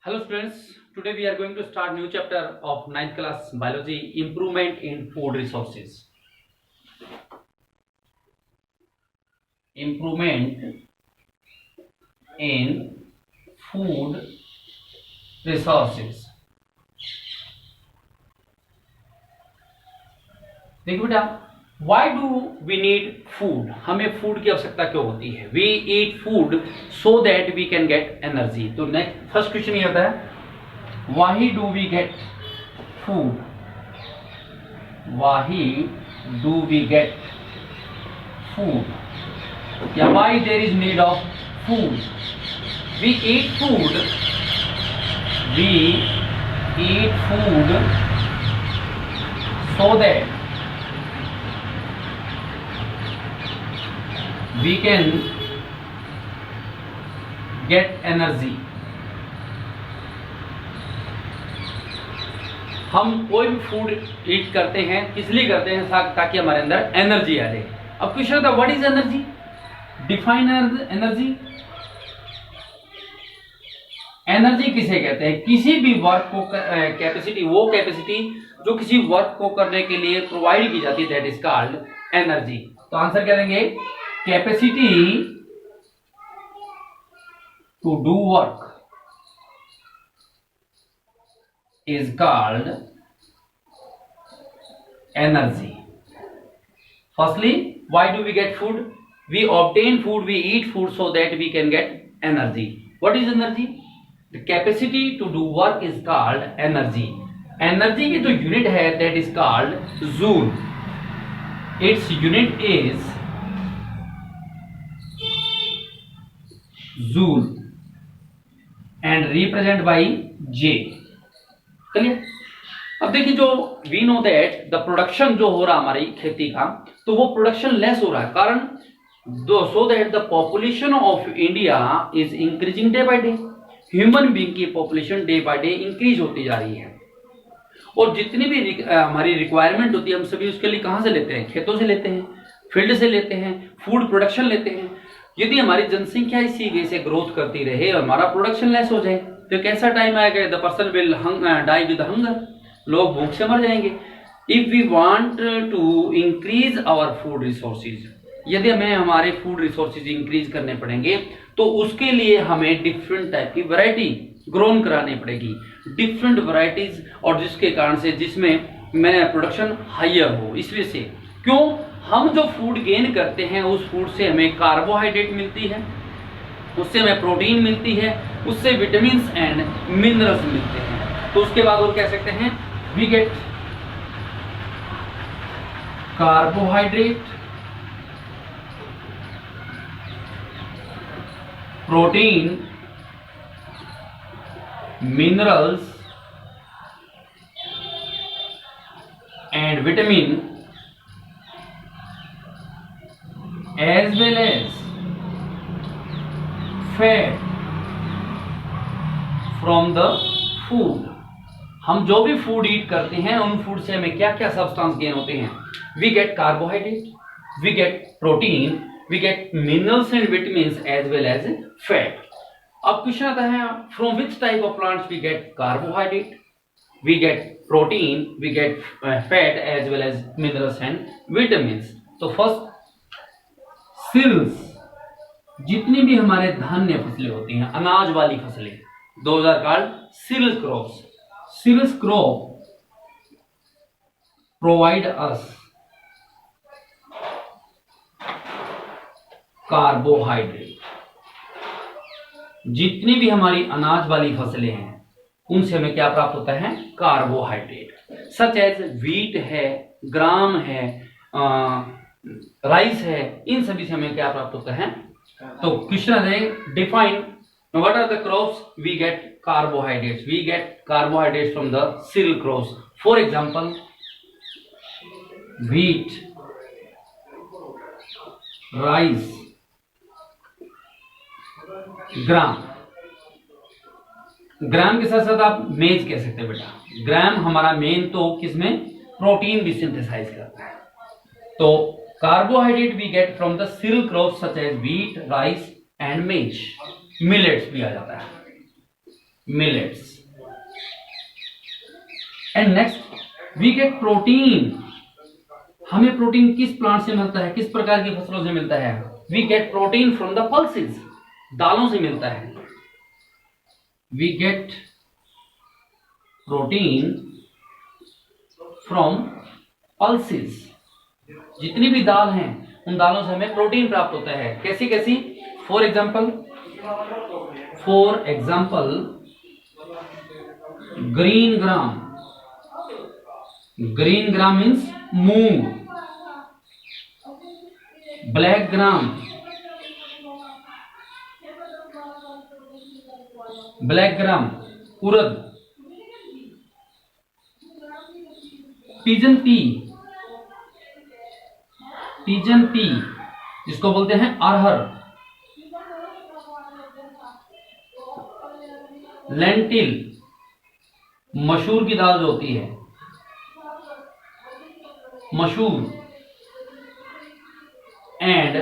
Hello students, today we are going to start new chapter of ninth class biology, improvement in food resources. Improvement in food resources. देखो बेटा, why do we need food? हमें food की आवश्यकता क्यों होती है? We eat food so that we can get energy. तो next first question ये होता है, why do we get food? Why do we get food? Yeah, why there is need of food? We eat food. We eat food so that we can get energy. हम कोई भी food ईट करते हैं, इसलिए करते हैं ताकि हमारे अंदर एनर्जी आ जाए. अब क्वेश्चन था, what is energy? Define energy. Energy किसे कहते हैं? किसी भी वर्क को कैपेसिटी, वो कैपेसिटी जो किसी वर्क को करने के लिए प्रोवाइड की जाती है, दैट इज कॉल्ड एनर्जी. तो आंसर क्या देंगे? Capacity to do work is called energy. Firstly, why do we get food? We obtain food, we eat food so that we can get energy. What is energy? The capacity to do work is called energy. Energy की जो unit है, that is called joule. Its unit is joule and represented by J. चलिए, अब देखिए, जो we know that the production जो हो रहा हमारी खेती का, तो वो प्रोडक्शन लेस हो रहा है. कारण so that the population of India is increasing day by day. Human being की population day by day increase होती जा रही है, और जितनी भी हमारी रिक्वायरमेंट होती है, हम सभी उसके लिए कहाँ से लेते हैं? खेतों से लेते हैं, फील्ड से लेते हैं, फूड प्रोडक्शन लेते हैं. यदि हमारी जनसंख्या इसी वे से ग्रोथ करती रहे और हमारा प्रोडक्शन लेस हो जाए, तो कैसा टाइम आएगा? The person will die with hunger. लोग भूख से मर जाएंगे. If we want to increase our food resources, यदि हमें हमारे फूड रिसोर्सेज इंक्रीज करने पड़ेंगे, तो उसके लिए हमें डिफरेंट टाइप की वैरायटी ग्रोन करानी पड़ेगी, डिफरेंट वैरायटीज, और जिसके कारण से जिसमें मैं प्रोडक्शन हायर हो. इस वजह से क्यों हम जो फूड गेन करते हैं, उस फूड से हमें कार्बोहाइड्रेट मिलती है, उससे हमें प्रोटीन मिलती है, उससे विटामिन एंड मिनरल्स मिलते हैं. तो उसके बाद और कह सकते हैं, we get carbohydrate, protein, minerals and vitamin, as well as fat from the food. हम जो भी फूड ईट करते हैं, उन फूड से हमें क्या क्या सब्सटेंस गेन होते हैं? We get carbohydrate, we get protein, we get minerals and vitamin as well as fat. अब क्वेश्चन आता है, from which type of plants we get carbohydrate, we get protein, we get fat as well as minerals and vitamin. तो first, cereals, जितनी भी हमारे धान्य फसलें होती हैं, अनाज वाली फसलें, those are called cereal crops. Cereal crop provide us carbohydrate. जितनी भी हमारी अनाज वाली फसलें हैं, उनसे हमें क्या प्राप्त होता है? कार्बोहाइड्रेट. सच एज व्हीट है, ग्राम है, राइस है, इन सभी से हमें क्या प्राप्त होता है? तो क्वेश्चन है, define what are the crops we get carbohydrates. We get carbohydrates from the cereal crops. For example, wheat, rice, gram. Gram के साथ साथ आप मेज कह सकते हैं बेटा. ग्राम हमारा मेन तो किसमें? प्रोटीन भी सिंथेसाइज करता है. तो carbohydrate we get from the cereal crops such as wheat, rice and maize. Millets भी आ जाता है. millets. And next we get protein. हमें प्रोटीन किस प्लांट से मिलता है, किस प्रकार की फसलों से मिलता है? We get protein from the pulses. दालों से मिलता है. We get protein from pulses. जितनी भी दाल हैं उन दालों से हमें प्रोटीन प्राप्त होता है. कैसी कैसी? For example green gram. Green gram means moong. Black gram, urad. Pigeon P जिसको बोलते हैं अरहर. लेंटिल, मसूर की दाल जो होती है, मसूर. एंड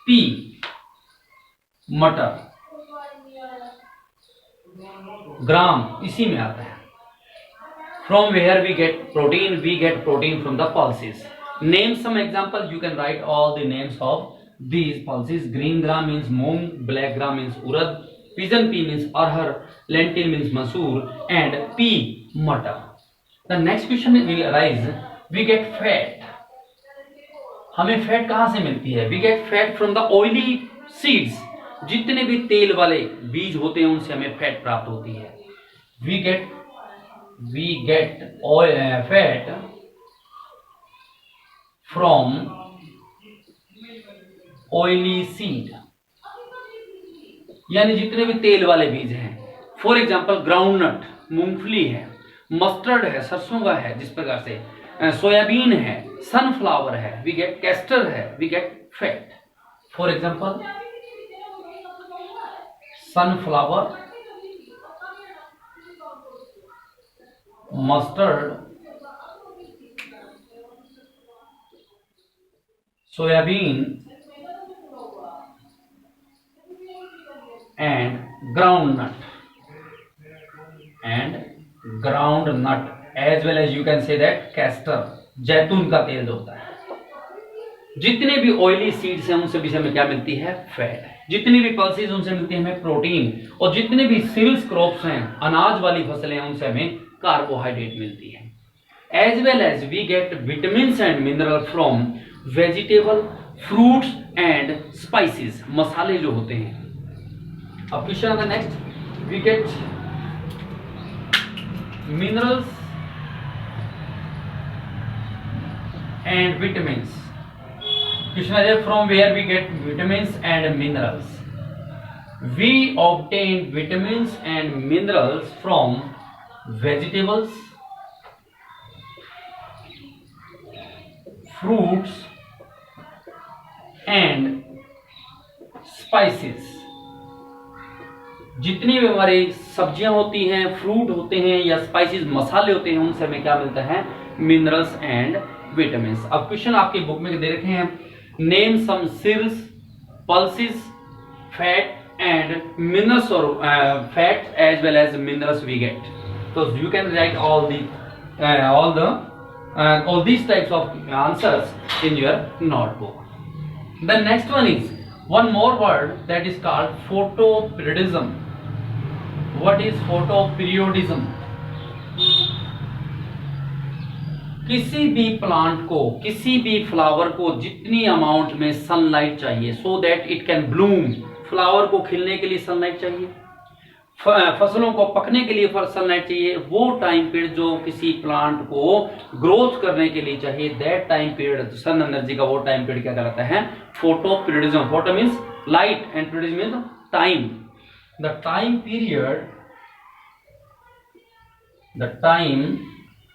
पी, मटर. ग्राम इसी में आता है. From where we get protein? We get protein from the pulses. Name some examples. You can write all the names of these pulses. Green gram means moong, black gram means urad, pigeon pea means arhar, lentil means masoor, and pea matar. The next question will arise. We get fat. हमें fat कहां से मिलती है? We get fat from the oily seeds. जितने भी तेल वाले बीज होते हैं उनसे हमें फैट प्राप्त होती है. We get fat from oily seed. यानी जितने भी तेल वाले बीज हैं. फॉर एग्जाम्पल ग्राउंडनट, मूंगफली है, मस्टर्ड है, सरसों का है, जिस प्रकार से सोयाबीन है, सनफ्लावर है, वी गेट कैस्टर है, we get fat. For example sunflower, mustard, soybean and groundnut. As well as you can say that castor, जैतून का तेल जो होता है. जितने भी ऑयली सीड्स हैं उनसे भी हमें क्या मिलती है? फैट. जितनी भी पल्सेस उनसे मिलती है हमें प्रोटीन. और जितने भी सीरियल्स क्रॉप्स हैं, अनाज वाली फसलें हैं, उनसे हमें कार्बोहाइड्रेट मिलती है. As well as we get vitamin and mineral from vegetable, fruits and spices. मसाले जो होते हैं. अब question the next. We get minerals and vitamins. Question is from where we get vitamins and minerals. We obtain vitamins and minerals from vegetables, fruits and spices. जितनी भी हमारी सब्जियां होती हैं, फ्रूट होते हैं या स्पाइसेस मसाले होते हैं, उनसे हमें क्या मिलता है? Minerals and vitamins. अब क्वेश्चन आपकी बुक में दे रखे हैं. Name some cereals, pulses, fat and minerals or fat as well as minerals we get. So you can write all these types of answers in your notebook. The next one is one more word that is called photoperiodism. What is photoperiodism? किसी भी plant को, किसी भी flower को जितनी amount में sunlight चाहिए so that it can Bloom. Flower को खिलने के लिए सनलाइट चाहिए, फसलों को पकने के लिए सनलाइट चाहिए. वो टाइम पीरियड जो किसी प्लांट को ग्रोथ करने के लिए चाहिए, that time period, sun energy का वो टाइम पीरियड क्या कहलाता है? Photoperiodism. Photo means light and period means time. The time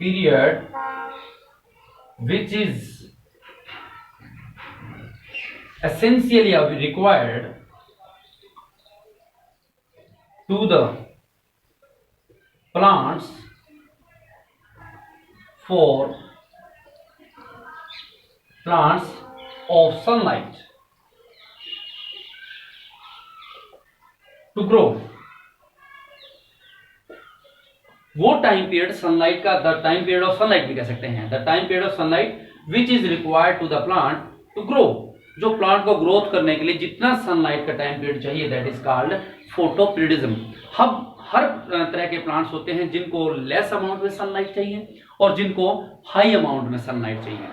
period which is essentially required to the plants of sunlight to grow. वो टाइम पीरियड सनलाइट का, the time period of sunlight भी कह सकते हैं, the time period of sunlight which is required to the plant to grow, जो plant को growth करने के लिए जितना सनलाइट का टाइम पीरियड चाहिए, दैट इज कॉल्ड फोटोपीरियडिज्म। हम हर तरह के प्लांट्स होते हैं जिनको लेस अमाउंट में सनलाइट चाहिए और जिनको हाई अमाउंट में सनलाइट चाहिए।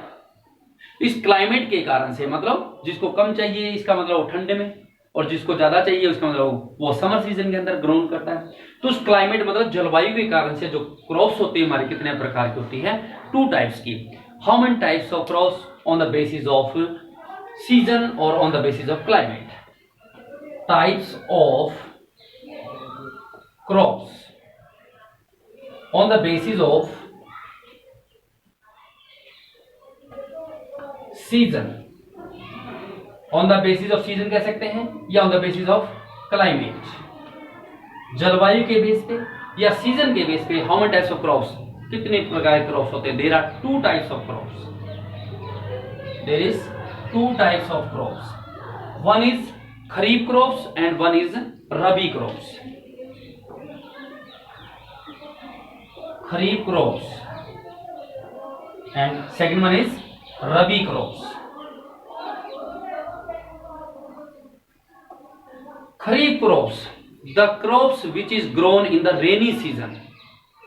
इस क्लाइमेट के कारण से, मतलब जिसको कम चाहिए इसका मतलब वो ठंडे में, और जिसको ज्यादा चाहिए उसका मतलब वो समर सीजन के अंदर ग्रोन करता है। तो उस क्लाइमेट मतलब जलवायु के कारण से जो क्रॉप्स होती है हमारी कितने प्रकार की होती है, 2 टाइप्स की। How many types of crops? On the basis of season और on the basis of climate. Types of crops on the basis of season, on the basis of season कह सकते हैं, या on the basis of climate, जलवायु के base पे या season के बेस पे। How many types of crops? कितने प्रकार के क्रॉप्स होते हैं? There are 2 types of crops, there is 2 types of crops, one is kharif crops and one is rabi crops. Kharif crops and second one is rabi crops. Kharif crops, the crops which is grown in the rainy season,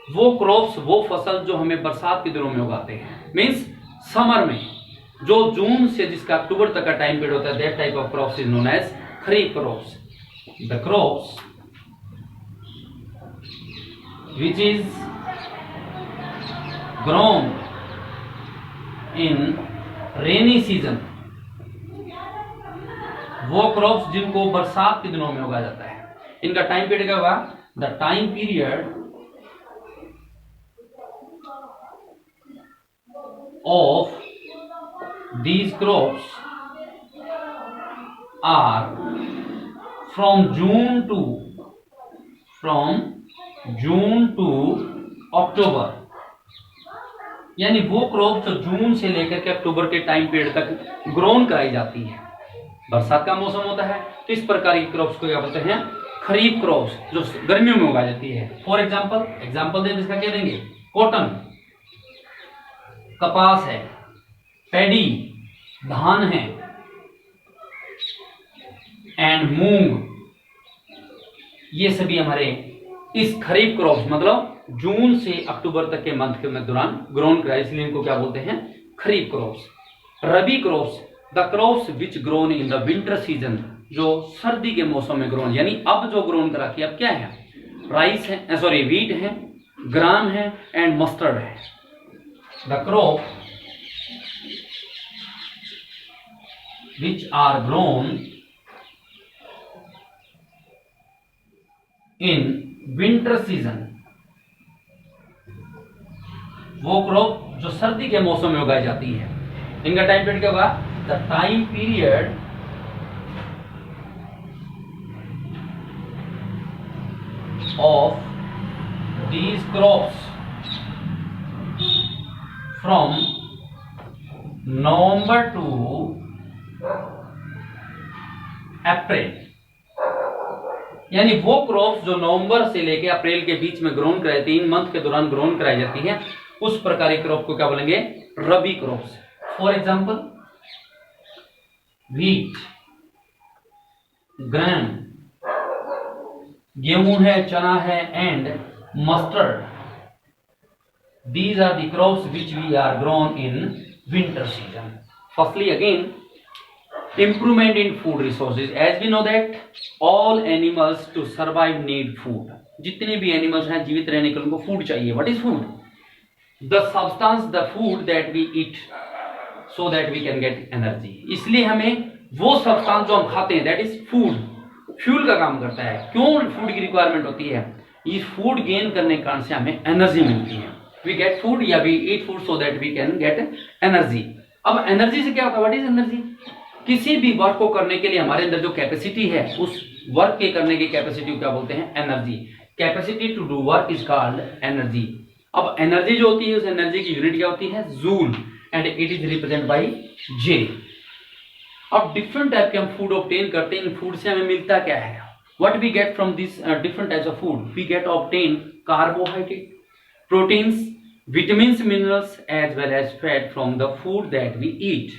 वो crops, वो फसल जो हमें बरसात के दिनों में उगाते हैं, मीन्स समर में, जो जून से जिसका अक्टूबर तक का टाइम पीरियड होता है, that type of crops is known as kharif crops. The crops which is grown in rainy season, वो क्रॉप्स जिनको बरसात के दिनों में उगाया जाता है। इनका टाइम पीरियड क्या होगा? The time period of these crops are from June to October, यानी वो क्रॉप जो जून से लेकर के अक्टूबर के टाइम पीरियड तक ग्रोन कराई जाती है। बरसात का मौसम होता है तो इस प्रकार की क्रॉप्स को क्या बोलते हैं? खरीफ क्रॉप्स, जो गर्मियों में उगाई जाती है। फॉर एग्जाम्पल दे इसका क्या देंगे? कॉटन, कपास है, पैडी धान है, एंड मूंग, ये सभी हमारे इस खरीफ क्रॉप्स मतलब जून से अक्टूबर तक के मंथ के दौरान ग्रोन कराए, इसलिए इनको क्या बोलते हैं? Kharif crops. Rabi crops, the crops which grown in the winter season, जो सर्दी के मौसम में ग्रोन, यानी अब जो ग्रोन करा के अब क्या है? राइस है, सॉरी वीट है, ग्राम है एंड मस्टर्ड है। The crop which are grown in winter season, वो क्रॉप जो सर्दी के मौसम में उगाई जाती है। इनका टाइम पीरियड क्या होगा? The time period of these crops from November to अप्रैल, यानी वो क्रॉप्स जो नवंबर से लेकर अप्रैल के बीच में ग्रोन कराई, 3 मंथ के दौरान ग्रोन कराई जाती है, उस प्रकार के क्रॉप को क्या बोलेंगे? रबी क्रॉप्स। फॉर एग्जांपल व्हीट, ग्राम, गेहूं है, चना है, and mustard, these are the crops which we are grown in winter season. Firstly, again, improvement in food resources, as we know that all animals to survive need food. जितने भी animals हैं जीवित रहने के लिए उनको फूड चाहिए. What is food? The substance, the food that we eat so that we can get energy. इसलिए हमें वो सब्सटेंस जो हम खाते हैं, that is food, फ्यूल का काम करता है. क्यों फूड की रिक्वायरमेंट होती है? ये फूड गेन करने के कारण से हमें एनर्जी मिलती है. We get food या we eat food so that we can get energy. अब एनर्जी से क्या होता है? What is energy? किसी भी वर्क को करने के लिए हमारे अंदर जो कैपेसिटी है, उस वर्क के करने की कैपेसिटी को क्या बोलते हैं? Energy. Capacity to do work is called energy. अब एनर्जी जो होती है, उस एनर्जी की यूनिट क्या होती है? Joule, and it is represent by J. अब डिफरेंट टाइप के हम फूड ऑब्टेन करते हैं. इन फूड से हमें मिलता क्या है? What we get from these different types of food? We get obtain carbohydrate, proteins, vitamins, minerals as well as fat from the food that we eat.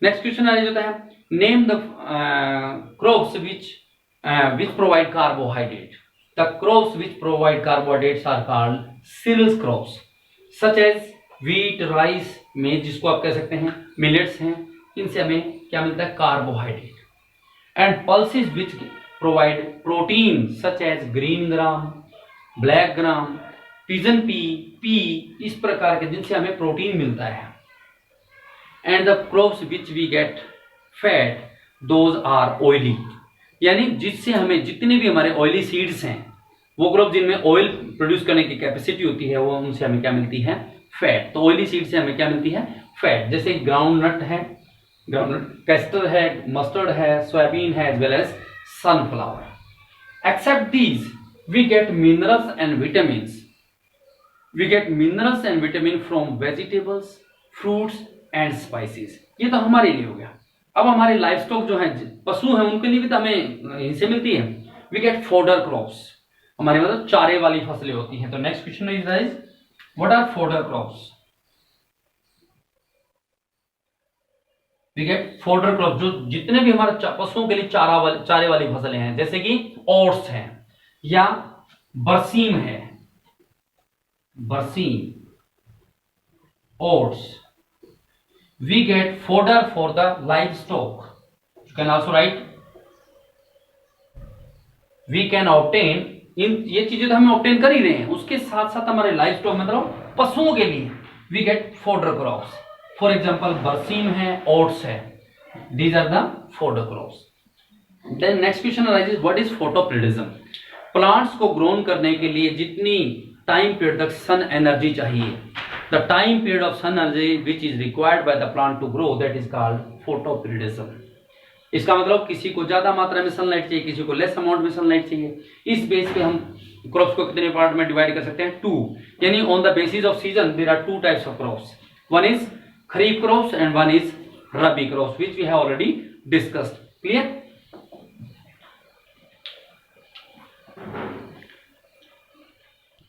Next question आ जाता है, name the crops which provide carbohydrate. The crops which provide carbohydrates are called cereal crops such as wheat, rice, maize जिसको आप कह सकते हैं, millets हैं, इनसे हमें क्या मिलता है, carbohydrate. And pulses which provide protein such as green gram, black gram, pigeon pea, इस प्रकार के जिनसे हमें प्रोटीन मिलता है. And the crops which we get fat, those are oily. यानी जिससे हमें जितने भी हमारे ऑयली सीड्स हैं, वो क्रॉप जिनमें ऑयल प्रोड्यूस करने की कैपेसिटी होती है, वो उनसे हमें क्या मिलती है, फैट. तो ऑयली सीड से हमें क्या मिलती है, फैट. जैसे ग्राउंड नट है, ग्राउंड कैस्टर है, मस्टर्ड है, सोयाबीन है, as well as sunflower. Except these we get minerals and vitamins. We get minerals and vitamin from vegetables, fruits and spices. ये तो हमारे लिए हो गया. अब हमारे लाइफ स्टॉक जो है, पशु हैं, उनके लिए भी तो हमें इनसे मिलती है. We get fodder crops. हमारे मतलब चारे वाली फसलें होती हैं. तो next question is guys, what are fodder crops? We get fodder crops, जो जितने भी हमारे पशुओं के लिए चारे वाली फसलें हैं, जैसे कि ओट्स है या बरसीम है, बरसीम, oats. We get fodder for the livestock. You can also write. We can obtain, इन ये चीजें तो हमें ऑब्टेन कर ही रहे हैं, उसके साथ साथ हमारे लाइव स्टॉक मतलब पशुओं के लिए we get fodder crops. For example बरसीम है, ओट्स है, these are the fodder crops. Then next question arises, what is photoperiodism? Plants को ग्रोन करने के लिए जितनी टाइम पीरियड तक सन एनर्जी चाहिए, the time period of sun energy which is required by the plant to grow, that is called photoperiodism. इसका मतलब किसी को ज्यादा मात्रा में सनलाइट चाहिए, किसी को लेस अमाउंट में सनलाइट चाहिए. इस बेस पे हम क्रॉप्स को कितने पार्ट में डिवाइड कर सकते हैं, 2. यानी on the basis of season there are 2 types of crops. One is kharif crops and one is rabi crops, which we have already discussed. Clear?